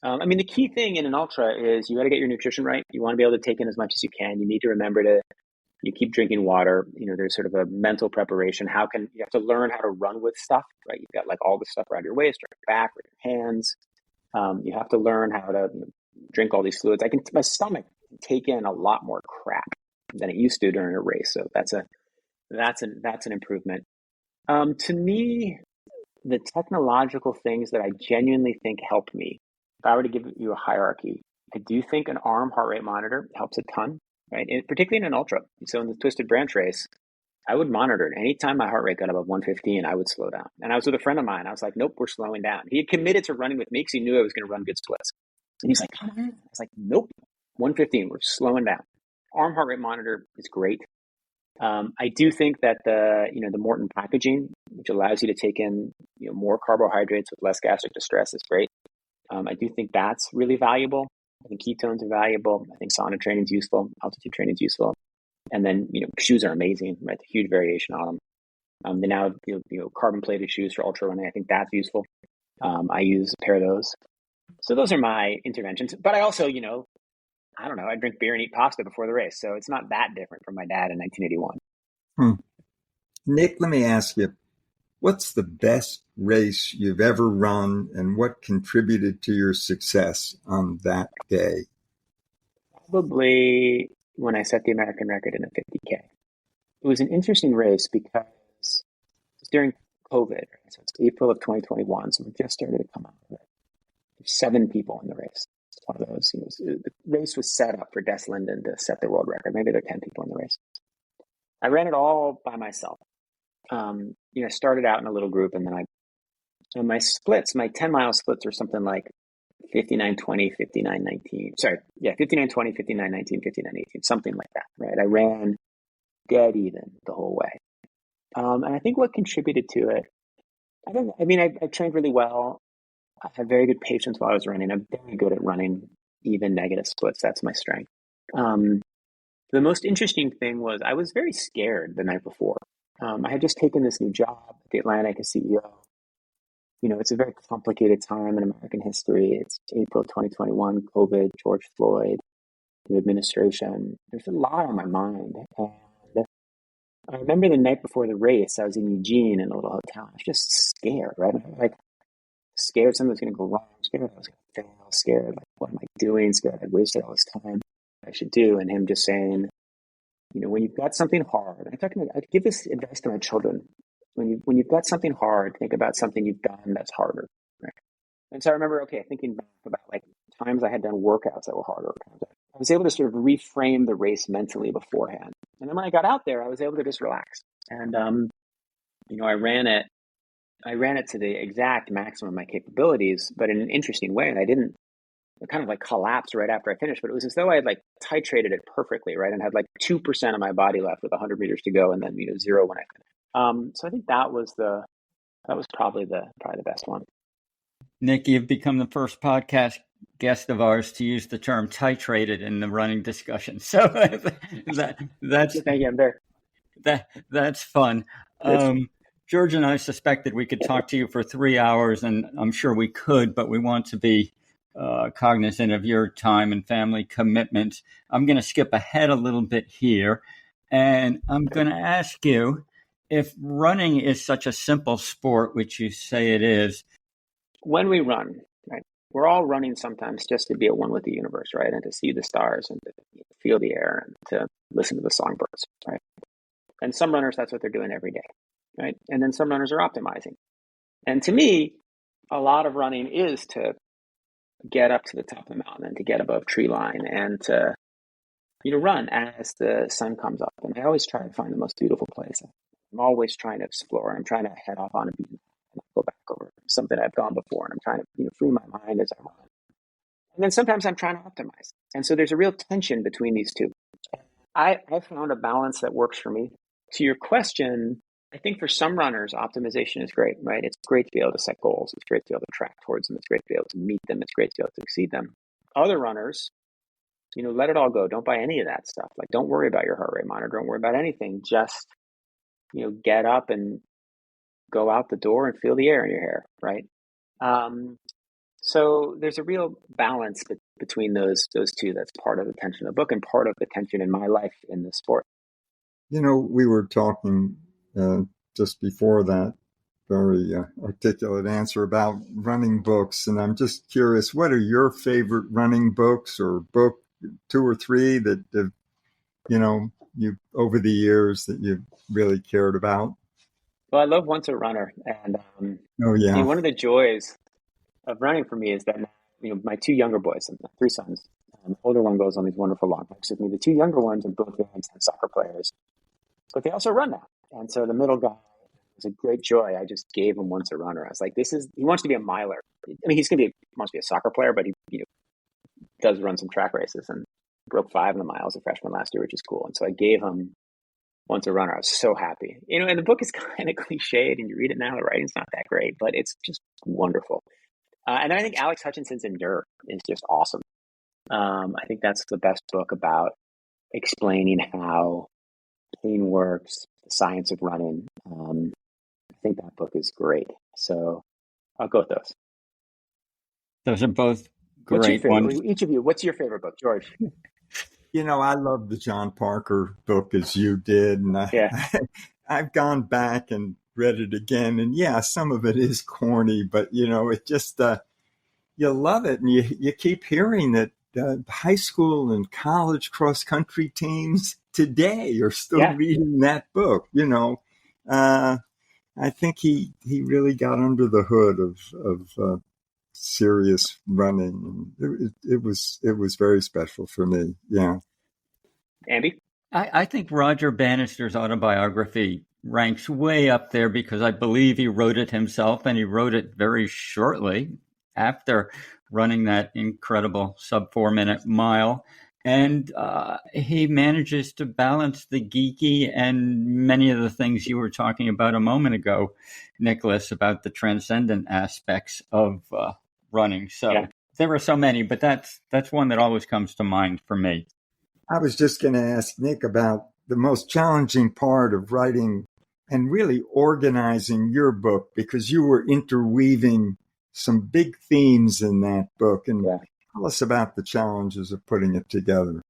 The key thing in an ultra is you got to get your nutrition right. You want to be able to take in as much as you can. You need to remember you keep drinking water. There's sort of a mental preparation. You have to learn how to run with stuff, right? You've got all this stuff around your waist or your back or your hands. You have to learn how to drink all these fluids. My stomach can take in a lot more crap than it used to during a race. So that's an improvement. To me, the technological things that I genuinely think help me, if I were to give you a hierarchy, I do think an arm heart rate monitor helps a ton, right? Particularly in an ultra. So in the Twisted Branch race, I would monitor it. Anytime my heart rate got above 115, I would slow down. And I was with a friend of mine. I was like, nope, we're slowing down. He had committed to running with me because he knew I was going to run good splits. And he's like, come on. I was like, nope, 115, we're slowing down. Arm heart rate monitor is great. I do think that the Morton packaging, which allows you to take in more carbohydrates with less gastric distress, is great. I do think that's really valuable. I think ketones are valuable. I think sauna training is useful. Altitude training is useful. And then shoes are amazing. Right, huge variation on them. They now have carbon plated shoes for ultra running. I think that's useful. I use a pair of those. So those are my interventions. But I also I don't know, I drink beer and eat pasta before the race. So it's not that different from my dad in 1981. Nick, let me ask you, what's the best race you've ever run, and what contributed to your success on that day? Probably when I set the American record in a 50K. It was an interesting race because it's during COVID. Right? So it's April of 2021. So we just started to come out of it. There's 7 people in the race. It's one of those. The race was set up for Des Linden to set the world record. Maybe there are 10 people in the race. I ran it all by myself. I started out in a little group, and then my splits, my 10-mile splits were something like 59-20, 59-19. Sorry, yeah, 59-20, 59-19, 59-18, something like that, right? I ran dead even the whole way. And I think what contributed to it, I trained really well. I had very good patience while I was running. I'm very good at running even negative splits. That's my strength. The most interesting thing was I was very scared the night before. I had just taken this new job at the Atlantic as CEO. It's a very complicated time in American history. It's April 2021, COVID, George Floyd, the administration. There's a lot on my mind. And I remember the night before the race, I was in Eugene in a little hotel. I was just scared, right? Like scared something was going to go wrong. Scared I was going to fail. Scared, like, what am I doing? Scared I'd wasted all this time. I should do. And him just saying, when you've got something hard, I give this advice to my children. When you've got something hard, think about something you've done that's harder. Right? And so I remember, thinking back about like times I had done workouts that were harder. I was able to sort of reframe the race mentally beforehand. And then when I got out there, I was able to just relax. And, I ran it to the exact maximum of my capabilities, but in an interesting way. And I didn't kind of like collapse right after I finished, but it was as though I had like titrated it perfectly, right? And had like 2% of my body left with 100 meters to go, and then 0 when I finished. So I think that was probably the best one. Nick, you've become the first podcast guest of ours to use the term titrated in the running discussion. So that's fun. George and I suspected we could talk to you for 3 hours, and I'm sure we could, but we want to be cognizant of your time and family commitments. I'm going to skip ahead a little bit here, and I'm going to ask you, if running is such a simple sport, which you say it is. When we run, right, we're all running sometimes just to be at one with the universe, right, and to see the stars and to feel the air and to listen to the songbirds, right? And some runners, that's what they're doing every day, right? And then some runners are optimizing. And to me, a lot of running is to get up to the top of the mountain and to get above tree line and to, run as the sun comes up. And I always try to find the most beautiful place. I'm always trying to explore. I'm trying to head off on a beat and go back over something I've gone before. And I'm trying to, free my mind as I run. And then sometimes I'm trying to optimize. And so there's a real tension between these two. I found a balance that works for me. To your question, I think for some runners, optimization is great, right? It's great to be able to set goals. It's great to be able to track towards them. It's great to be able to meet them. It's great to be able to exceed them. Other runners, let it all go. Don't buy any of that stuff. Like, don't worry about your heart rate monitor. Don't worry about anything. Just, get up and go out the door and feel the air in your hair, right? So there's a real balance between those two. That's part of the tension of the book and part of the tension in my life in the sport. We were talking just before that very articulate answer about running books, and I'm just curious, what are your favorite running books, or book 2 or 3 that have, you over the years that you've really cared about? Well, I love Once a Runner, and one of the joys of running for me is that my 2 younger boys, 3 sons, the older one goes on these wonderful long hikes with me. The 2 younger ones are both very intense soccer players, but they also run now. And so the middle guy was a great joy. I just gave him Once a Runner. I was like, he wants to be a miler. I mean, he wants to be a soccer player, but he does run some track races and broke 5 of the miles a freshman last year, which is cool. And so I gave him Once a Runner. I was so happy. And the book is kind of cliched, and you read it now, the writing's not that great, but it's just wonderful. And then I think Alex Hutchinson's Endure is just awesome. I think that's the best book about explaining how pain works, the science of running. I think that book is great. So I'll go with those. Those are both great ones. Each of you, what's your favorite book, George? I love the John Parker book, as you did. And I've gone back and read it again. And some of it is corny, but, it just, you love it. And you keep hearing that high school and college cross-country teams today are still reading that book. I think he really got under the hood of serious running. It was very special for me. Yeah. Amby? I think Roger Bannister's autobiography ranks way up there because I believe he wrote it himself, and he wrote it very shortly after running that incredible sub-4-minute mile. And he manages to balance the geeky and many of the things you were talking about a moment ago, Nicholas, about the transcendent aspects of running. So There are so many, but that's one that always comes to mind for me. I was just going to ask Nick about the most challenging part of writing and really organizing your book, because you were interweaving some big themes in that book. And tell us about the challenges of putting it together.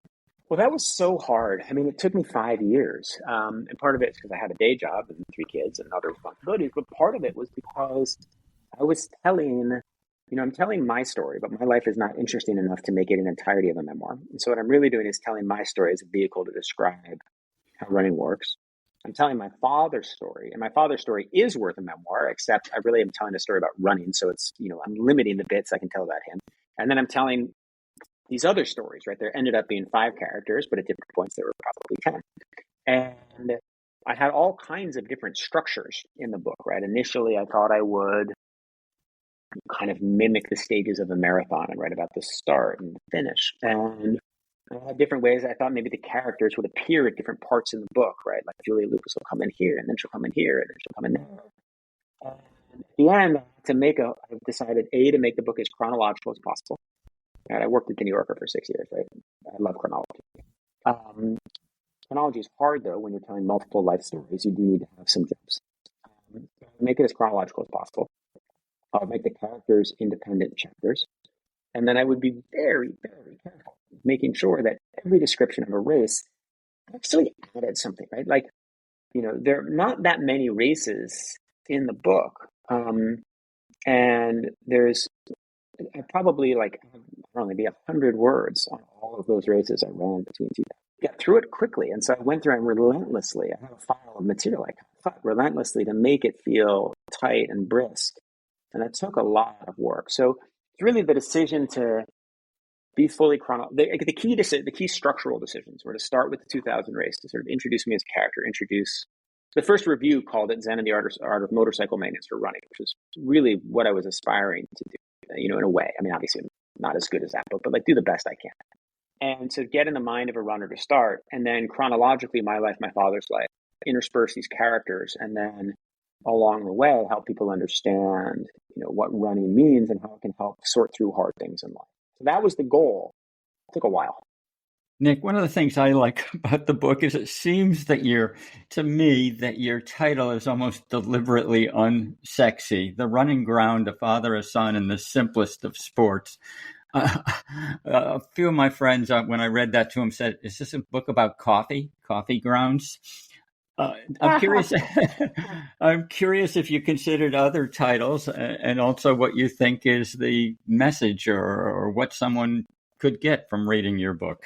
Well, that was so hard. I mean, it took me 5 years. And part of it is because I had a day job and 3 kids and other responsibilities. But part of it was because I was I'm telling my story, but my life is not interesting enough to make it an entirety of a memoir. And so what I'm really doing is telling my story as a vehicle to describe how running works. I'm telling my father's story, and my father's story is worth a memoir, except I really am telling a story about running. So it's, I'm limiting the bits I can tell about him. And then I'm telling these other stories, right? There ended up being 5 characters, but at different points there were probably 10. And I had all kinds of different structures in the book, right? Initially, I thought I would kind of mimic the stages of a marathon and write about the start and the finish. And I had different ways. I thought maybe the characters would appear at different parts in the book, right? Like Julia Lucas will come in here, and then she'll come in here, and then she'll come in there. And at the end, I've decided to make the book as chronological as possible. And I worked at the New Yorker for 6 years, right? I love chronology. Chronology is hard, though, when you're telling multiple life stories. You do need to have some jumps. Make it as chronological as possible. I'll make the characters independent chapters. And then I would be very, very careful, making sure that every description of a race actually added something, right? Like, there are not that many races in the book. And there's probably maybe 100 words on all of those races I ran between 2000. Got through it quickly. And so I went through and relentlessly, I have a file of material I cut relentlessly to make it feel tight and brisk. And that took a lot of work. So it's really the decision to be fully chronological. The key structural decisions were to start with the 2000 race, to sort of introduce me as a character, the first review called it Zen and the Art of Motorcycle Maintenance for Running, which was really what I was aspiring to do, in a way. I mean, obviously I'm not as good as that book, but do the best I can. And so get in the mind of a runner to start, and then chronologically, my life, my father's life, intersperse these characters, and then along the way, help people understand, what running means and how it can help sort through hard things in life. So that was the goal. It took a while. Nick, one of the things I like about the book is it seems that your title is almost deliberately unsexy. The Running Ground, a father, a son, and the simplest of sports. A few of my friends, when I read that to them, said, "Is this a book about coffee grounds?" I'm curious. I'm curious if you considered other titles, and also what you think is the message or what someone could get from reading your book.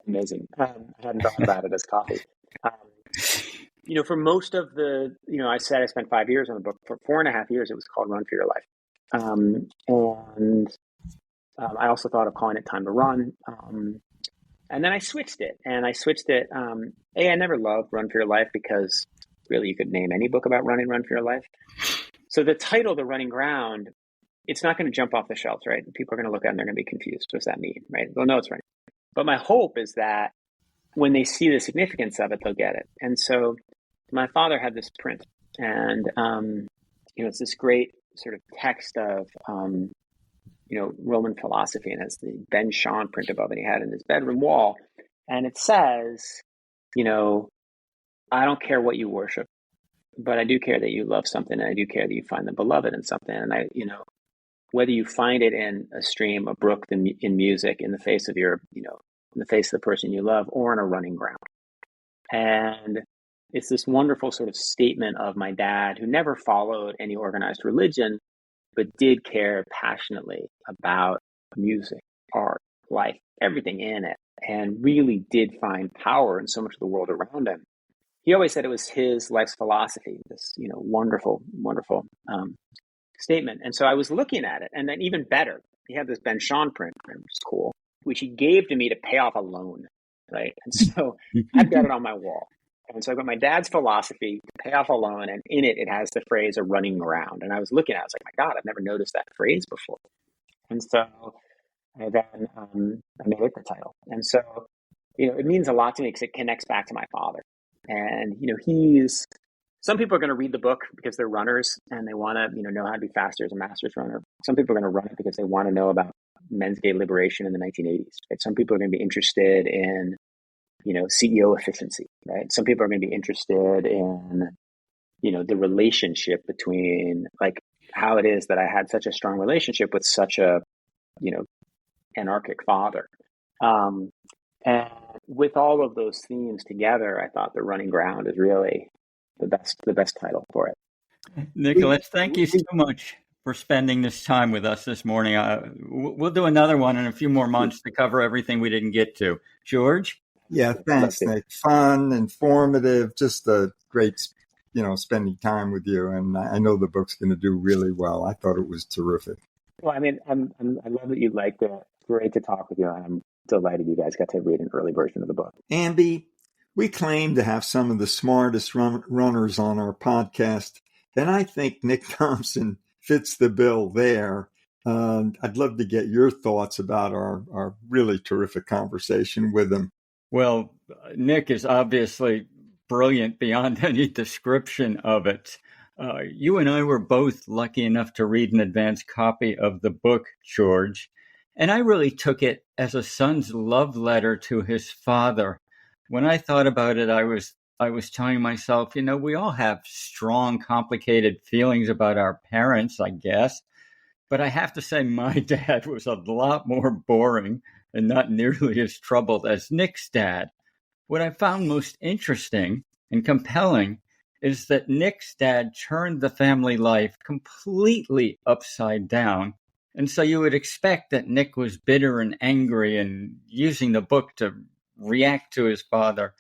Amazing. I hadn't thought about it as coffee. For most of the, I said I spent 5 years on the book. For 4.5 years, it was called Run for Your Life. I also thought of calling it Time to Run. And then I switched it. I never loved Run for Your Life because really you could name any book about running, Run for Your Life. So the title, The Running Ground, it's not going to jump off the shelves, right? People are going to look at it and they're going to be confused. What does that mean, right? They'll know it's running. But my hope is that when they see the significance of it, they'll get it. And so my father had this print, and it's this great sort of text of Roman philosophy, and it's the Ben Shahn print above it. He had in his bedroom wall, and it says, I don't care what you worship, but I do care that you love something, and I do care that you find the beloved in something. And whether you find it in a stream, a brook, in music, in the face of in the face of the person you love, or in a running ground. And it's this wonderful sort of statement of my dad, who never followed any organized religion, but did care passionately about music, art, life, everything in it, and really did find power in so much of the world around him. He always said it was his life's philosophy, this, wonderful, wonderful statement. And so I was looking at it, and then even better, he had this Ben Shahn print, which is cool, which he gave to me to pay off a loan, right? And so I've got it on my wall. And so I've got my dad's philosophy to pay off a loan, and in it, it has the phrase "a running ground." And I was looking at it, I was like, my God, I've never noticed that phrase before. And so I made it the title. And so, it means a lot to me because it connects back to my father. And, some people are going to read the book because they're runners and they want to, know how to be faster as a master's runner. Some people are going to run it because they want to know about men's gay liberation in the 1980s. Right? Some people are going to be interested in, CEO efficiency, right? Some people are going to be interested in, the relationship between like how it is that I had such a strong relationship with such a, anarchic father. And with all of those themes together, I thought The Running Ground is really the best title for it. Nicholas, thank you so much for spending this time with us this morning. We'll do another one in a few more months to cover everything we didn't get to. George? Yeah, thanks, Nick. Fun, informative, just a great, spending time with you. And I know the book's going to do really well. I thought it was terrific. Well, I mean, I love that you liked it. Great to talk with you. And I'm delighted you guys got to read an early version of the book. Amby, we claim to have some of the smartest runners on our podcast, and I think Nick Thompson fits the bill there. I'd love to get your thoughts about our really terrific conversation with him. Well, Nick is obviously brilliant beyond any description of it. You and I were both lucky enough to read an advance copy of the book, George, and I really took it as a son's love letter to his father. When I thought about it, I was telling myself, we all have strong, complicated feelings about our parents, I guess. But I have to say my dad was a lot more boring and not nearly as troubled as Nick's dad. What I found most interesting and compelling is that Nick's dad turned the family life completely upside down. And so you would expect that Nick was bitter and angry and using the book to react to his father.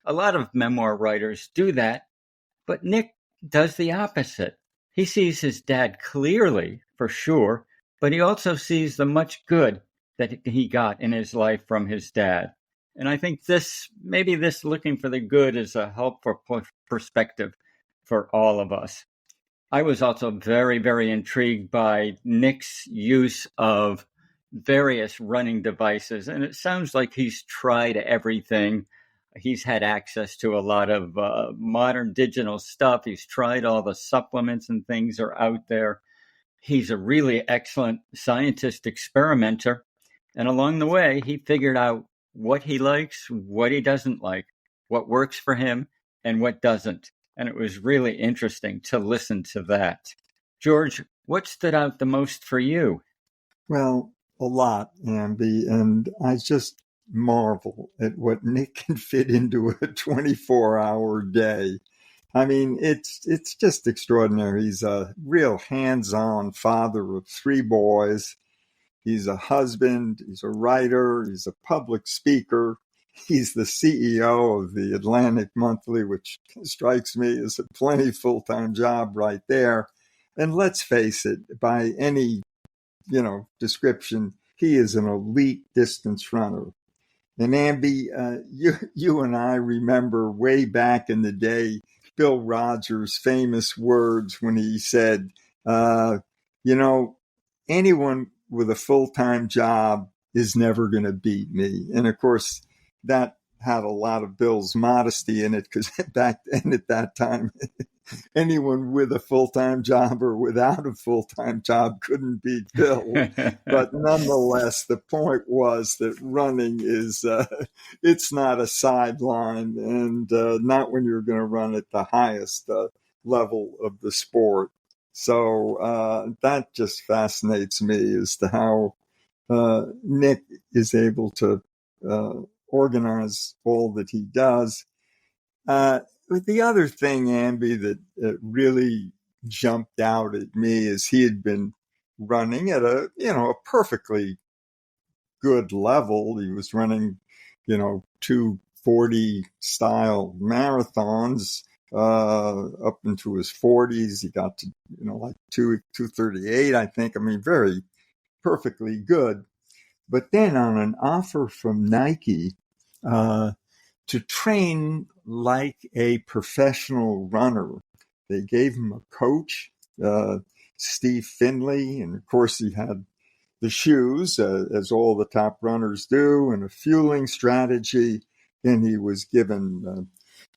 A lot of memoir writers do that, but Nick does the opposite. He sees his dad clearly, for sure, but he also sees the much good that he got in his life from his dad. And I think maybe this looking for the good is a helpful perspective for all of us. I was also very, very intrigued by Nick's use of various running devices. And it sounds like he's tried everything. He's had access to a lot of modern digital stuff. He's tried all the supplements and things are out there. He's a really excellent scientist experimenter. And along the way, he figured out what he likes, what he doesn't like, what works for him, and what doesn't. And it was really interesting to listen to that. George, what stood out the most for you? Well, a lot, Amby, and I just marvel at what Nick can fit into a 24-hour day. I mean, it's just extraordinary. He's a real hands-on father of 3 boys. He's a husband, he's a writer, he's a public speaker. He's the CEO of the Atlantic Monthly, which strikes me as a plenty full-time job right there. And let's face it, by any, description, he is an elite distance runner. And Amby, you and I remember way back in the day, Bill Rogers' famous words when he said, anyone with a full-time job is never going to beat me. And of course, that had a lot of Bill's modesty in it, because back then at that time, anyone with a full-time job or without a full-time job couldn't beat Bill. But nonetheless, the point was that running is, it's not a sideline, and not when you're going to run at the highest level of the sport. So that just fascinates me as to how Nick is able to organize all that he does. But the other thing, Amby, that really jumped out at me is he had been running at a perfectly good level. He was running, 240 style marathons up into his 40s. He got to, like 238, I think. I mean, very perfectly good. But then on an offer from Nike to train like a professional runner, they gave him a coach, Steve Finley, and of course he had the shoes, as all the top runners do, and a fueling strategy. And he was given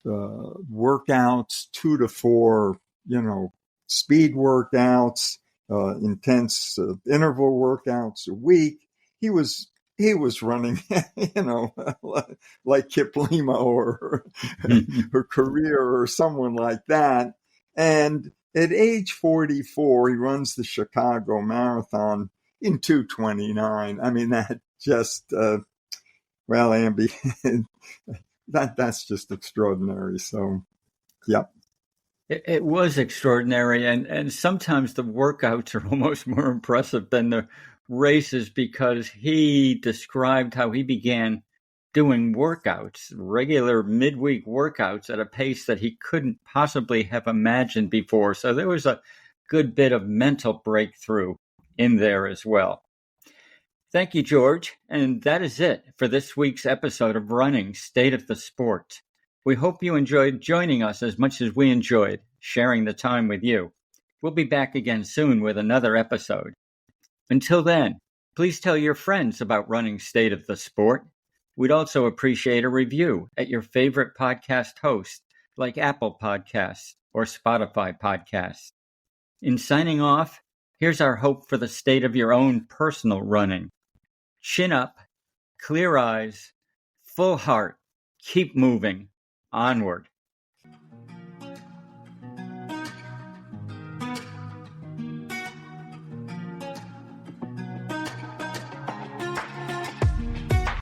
workouts, 2 to 4, speed workouts, intense interval workouts a week. he was running, like Kiplimo or her career or someone like that. And at age 44, he runs the Chicago Marathon in 2:29. I mean, that just, well, Amby, that's just extraordinary. So, yep. It was extraordinary, and sometimes the workouts are almost more impressive than the races, because he described how he began doing workouts, regular midweek workouts, at a pace that he couldn't possibly have imagined before. So there was a good bit of mental breakthrough in there as well. Thank you, George. And that is it for this week's episode of Running State of the Sport. We hope you enjoyed joining us as much as we enjoyed sharing the time with you. We'll be back again soon with another episode. Until then, please tell your friends about Running State of the Sport. We'd also appreciate a review at your favorite podcast host, like Apple Podcasts or Spotify Podcasts. In signing off, here's our hope for the state of your own personal running. Chin up, clear eyes, full heart, keep moving, onward.